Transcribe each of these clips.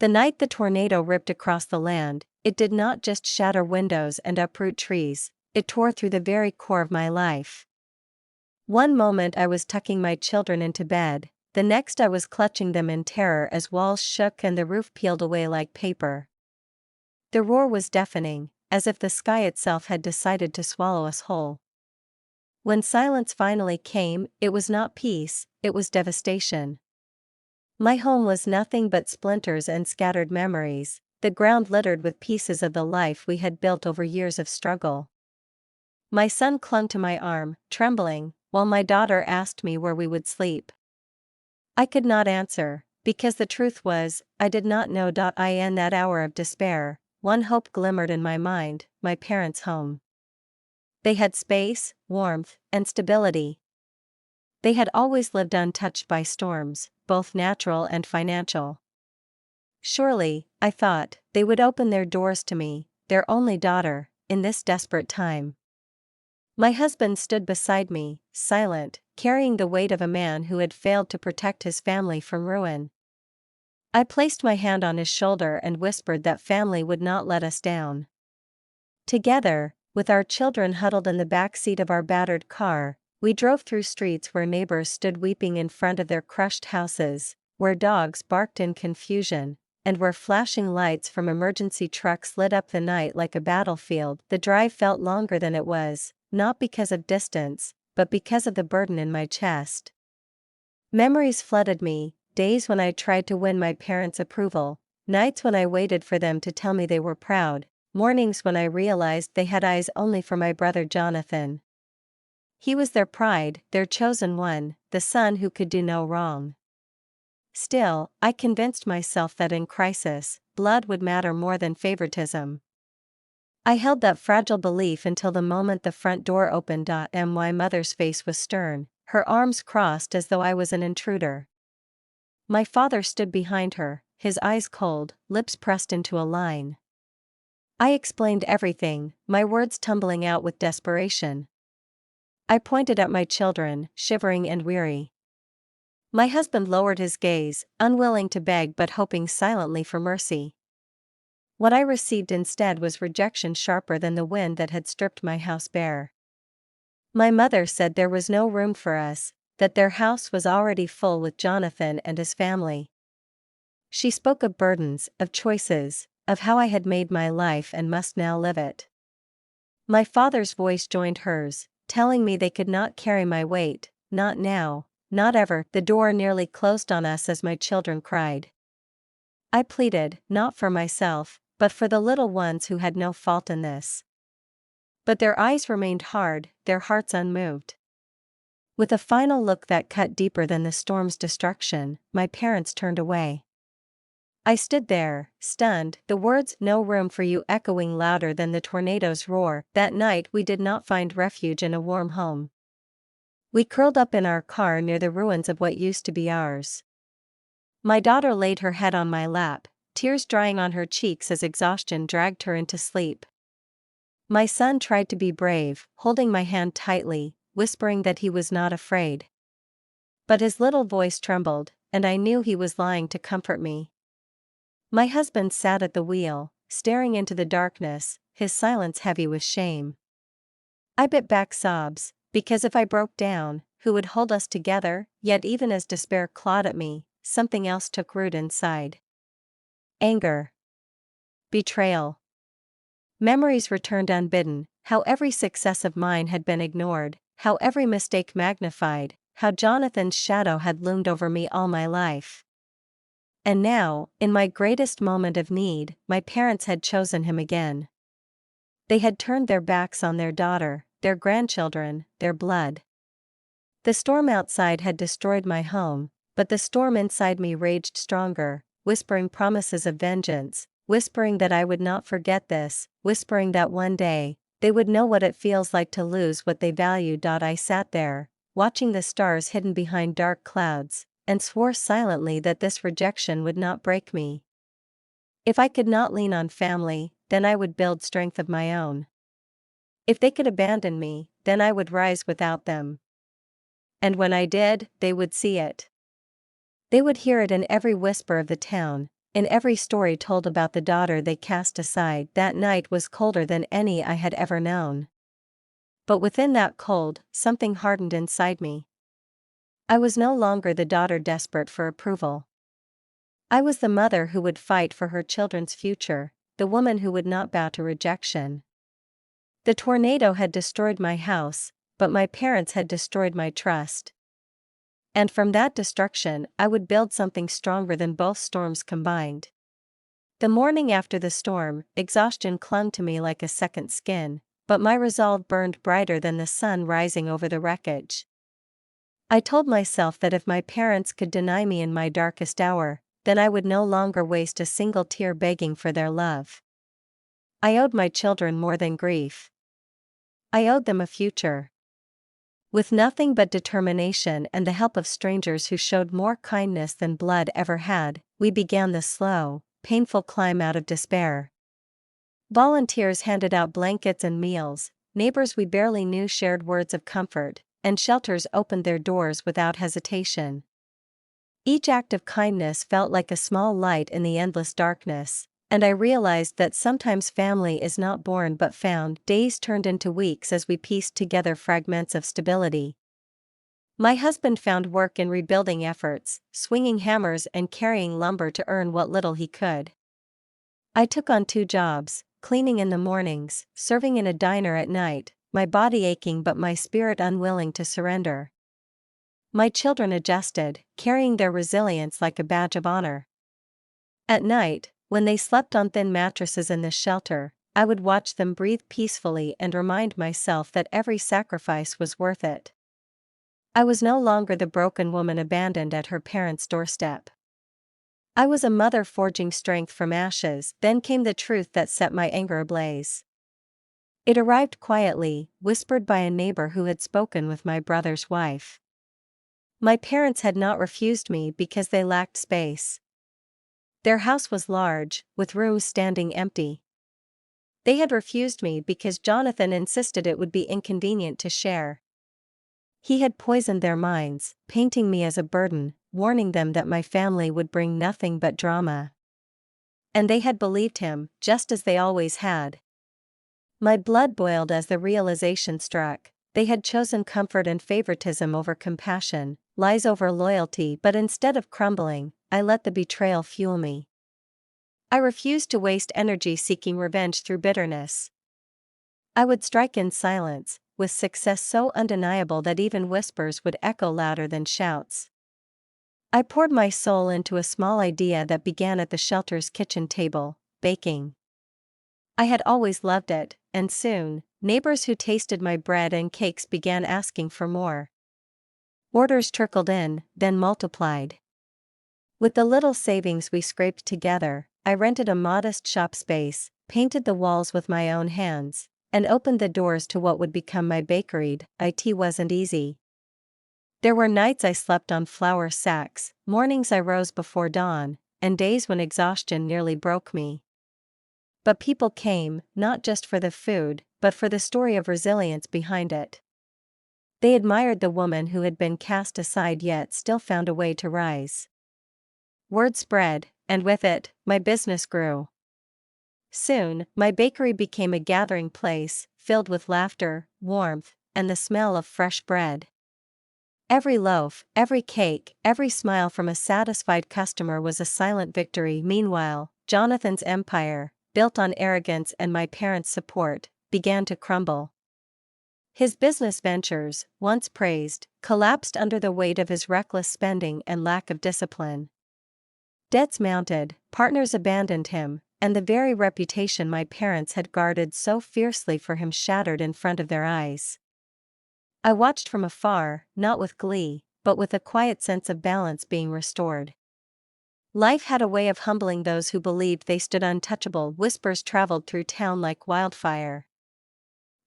The night the tornado ripped across the land, it did not just shatter windows and uproot trees, it tore through the very core of my life. One moment I was tucking my children into bed, the next I was clutching them in terror as walls shook and the roof peeled away like paper. The roar was deafening, as if the sky itself had decided to swallow us whole. When silence finally came, it was not peace, it was devastation. My home was nothing but splinters and scattered memories, the ground littered with pieces of the life we had built over years of struggle. My son clung to my arm, trembling, while my daughter asked me where we would sleep. I could not answer, because the truth was, I did not know. In that hour of despair, one hope glimmered in my mind: my parents' home. They had space, warmth, and stability. They had always lived untouched by storms, both natural and financial. Surely, I thought, they would open their doors to me, their only daughter, in this desperate time. My husband stood beside me, silent, carrying the weight of a man who had failed to protect his family from ruin. I placed my hand on his shoulder and whispered that family would not let us down. Together, with our children huddled in the back seat of our battered car, we drove through streets where neighbors stood weeping in front of their crushed houses, where dogs barked in confusion, and where flashing lights from emergency trucks lit up the night like a battlefield. The drive felt longer than it was, not because of distance, but because of the burden in my chest. Memories flooded me, days when I tried to win my parents' approval, nights when I waited for them to tell me they were proud, mornings when I realized they had eyes only for my brother Jonathan. He was their pride, their chosen one, the son who could do no wrong. Still, I convinced myself that in crisis, blood would matter more than favoritism. I held that fragile belief until the moment the front door opened. My mother's face was stern, her arms crossed as though I was an intruder. My father stood behind her, his eyes cold, lips pressed into a line. I explained everything, my words tumbling out with desperation. I pointed at my children, shivering and weary. My husband lowered his gaze, unwilling to beg but hoping silently for mercy. What I received instead was rejection sharper than the wind that had stripped my house bare. My mother said there was no room for us, that their house was already full with Jonathan and his family. She spoke of burdens, of choices, of how I had made my life and must now live it. My father's voice joined hers, telling me they could not carry my weight, not now, not ever. The door nearly closed on us as my children cried. I pleaded, not for myself, but for the little ones who had no fault in this. But their eyes remained hard, their hearts unmoved. With a final look that cut deeper than the storm's destruction, my parents turned away. I stood there, stunned, the words "no room for you" echoing louder than the tornado's roar. That night we did not find refuge in a warm home. We curled up in our car near the ruins of what used to be ours. My daughter laid her head on my lap, tears drying on her cheeks as exhaustion dragged her into sleep. My son tried to be brave, holding my hand tightly, whispering that he was not afraid. But his little voice trembled, and I knew he was lying to comfort me. My husband sat at the wheel, staring into the darkness, his silence heavy with shame. I bit back sobs, because if I broke down, who would hold us together? Yet even as despair clawed at me, something else took root inside. Anger. Betrayal. Memories returned unbidden, how every success of mine had been ignored, how every mistake magnified, how Jonathan's shadow had loomed over me all my life. And now, in my greatest moment of need, my parents had chosen him again. They had turned their backs on their daughter, their grandchildren, their blood. The storm outside had destroyed my home, but the storm inside me raged stronger, whispering promises of vengeance, whispering that I would not forget this, whispering that one day, they would know what it feels like to lose what they valued. I sat there, watching the stars hidden behind dark clouds, and swore silently that this rejection would not break me. If I could not lean on family, then I would build strength of my own. If they could abandon me, then I would rise without them. And when I did, they would see it. They would hear it in every whisper of the town, In every story told about the daughter they cast aside, that night was colder than any I had ever known. But within that cold, something hardened inside me. I was no longer the daughter desperate for approval. I was the mother who would fight for her children's future, the woman who would not bow to rejection. The tornado had destroyed my house, but my parents had destroyed my trust. And from that destruction, I would build something stronger than both storms combined. The morning after the storm, exhaustion clung to me like a second skin, but my resolve burned brighter than the sun rising over the wreckage. I told myself that if my parents could deny me in my darkest hour, then I would no longer waste a single tear begging for their love. I owed my children more than grief. I owed them a future. With nothing but determination and the help of strangers who showed more kindness than blood ever had, we began the slow, painful climb out of despair. Volunteers handed out blankets and meals, neighbors we barely knew shared words of comfort, and shelters opened their doors without hesitation. Each act of kindness felt like a small light in the endless darkness, and I realized that sometimes family is not born but found. Days turned into weeks as we pieced together fragments of stability. My husband found work in rebuilding efforts, swinging hammers and carrying lumber to earn what little he could. I took on 2 jobs, cleaning in the mornings, serving in a diner at night, my body aching but my spirit unwilling to surrender. My children adjusted, carrying their resilience like a badge of honor. At night, when they slept on thin mattresses in the shelter, I would watch them breathe peacefully and remind myself that every sacrifice was worth it. I was no longer the broken woman abandoned at her parents' doorstep. I was a mother forging strength from ashes. Then came the truth that set my anger ablaze. It arrived quietly, whispered by a neighbor who had spoken with my brother's wife. My parents had not refused me because they lacked space. Their house was large, with rooms standing empty. They had refused me because Jonathan insisted it would be inconvenient to share. He had poisoned their minds, painting me as a burden, warning them that my family would bring nothing but drama. And they had believed him, just as they always had. My blood boiled as the realization struck. They had chosen comfort and favoritism over compassion, lies over loyalty, but instead of crumbling, I let the betrayal fuel me. I refused to waste energy seeking revenge through bitterness. I would strike in silence, with success so undeniable that even whispers would echo louder than shouts. I poured my soul into a small idea that began at the shelter's kitchen table: baking. I had always loved it, and soon, neighbors who tasted my bread and cakes began asking for more. Orders trickled in, then multiplied. With the little savings we scraped together, I rented a modest shop space, painted the walls with my own hands, and opened the doors to what would become my bakery. It wasn't easy. There were nights I slept on flour sacks, mornings I rose before dawn, and days when exhaustion nearly broke me. But people came, not just for the food, but for the story of resilience behind it. They admired the woman who had been cast aside yet still found a way to rise. Word spread, and with it, my business grew. Soon, my bakery became a gathering place, filled with laughter, warmth, and the smell of fresh bread. Every loaf, every cake, every smile from a satisfied customer was a silent victory. Meanwhile, Jonathan's empire, built on arrogance and my parents' support, began to crumble. His business ventures, once praised, collapsed under the weight of his reckless spending and lack of discipline. Debts mounted, partners abandoned him, and the very reputation my parents had guarded so fiercely for him shattered in front of their eyes. I watched from afar, not with glee, but with a quiet sense of balance being restored. Life had a way of humbling those who believed they stood untouchable. Whispers traveled through town like wildfire.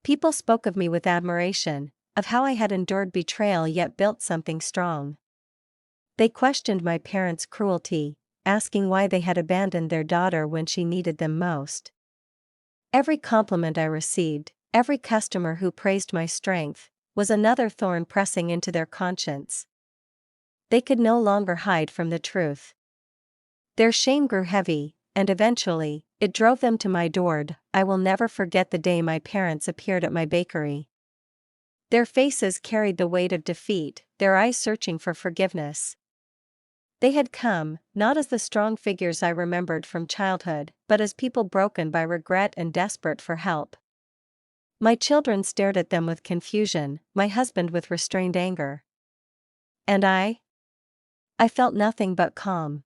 People spoke of me with admiration, of how I had endured betrayal yet built something strong. They questioned my parents' cruelty, asking why they had abandoned their daughter when she needed them most. Every compliment I received, every customer who praised my strength, was another thorn pressing into their conscience. They could no longer hide from the truth. Their shame grew heavy, and eventually, it drove them to my door. I will never forget the day my parents appeared at my bakery. Their faces carried the weight of defeat, their eyes searching for forgiveness. They had come, not as the strong figures I remembered from childhood, but as people broken by regret and desperate for help. My children stared at them with confusion, my husband with restrained anger. And I felt nothing but calm.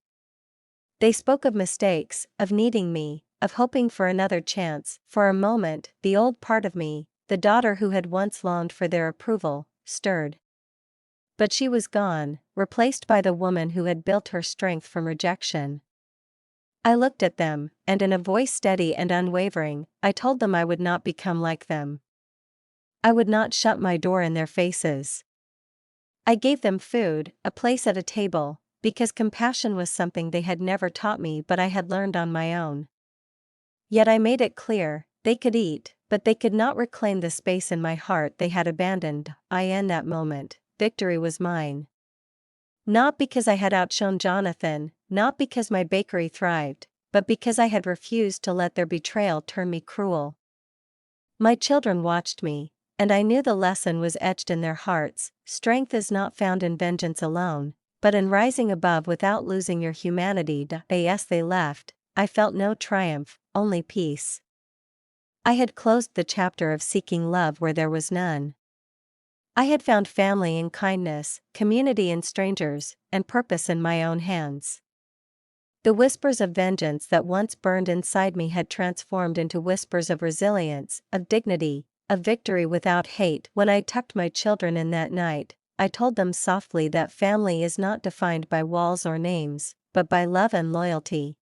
They spoke of mistakes, of needing me, of hoping for another chance. For a moment, the old part of me, the daughter who had once longed for their approval, stirred. But she was gone, replaced by the woman who had built her strength from rejection. I looked at them, and in a voice steady and unwavering, I told them I would not become like them. I would not shut my door in their faces. I gave them food, a place at a table, because compassion was something they had never taught me but I had learned on my own. Yet I made it clear, they could eat, but they could not reclaim the space in my heart they had abandoned. In that moment, victory was mine. Not because I had outshone Jonathan, not because my bakery thrived, but because I had refused to let their betrayal turn me cruel. My children watched me, and I knew the lesson was etched in their hearts. Strength is not found in vengeance alone, but in rising above without losing your humanity. As they left, I felt no triumph, only peace. I had closed the chapter of seeking love where there was none. I had found family in kindness, community in strangers, and purpose in my own hands. The whispers of vengeance that once burned inside me had transformed into whispers of resilience, of dignity, of victory without hate. When I tucked my children in that night, I told them softly that family is not defined by walls or names, but by love and loyalty.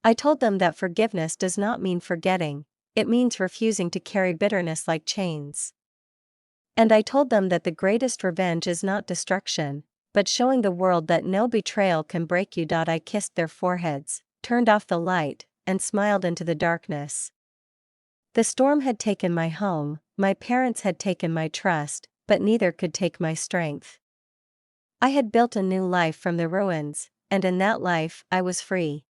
I told them that forgiveness does not mean forgetting, it means refusing to carry bitterness like chains. And I told them that the greatest revenge is not destruction, but showing the world that no betrayal can break you. I kissed their foreheads, turned off the light, and smiled into the darkness. The storm had taken my home, my parents had taken my trust, but neither could take my strength. I had built a new life from the ruins, and in that life I was free.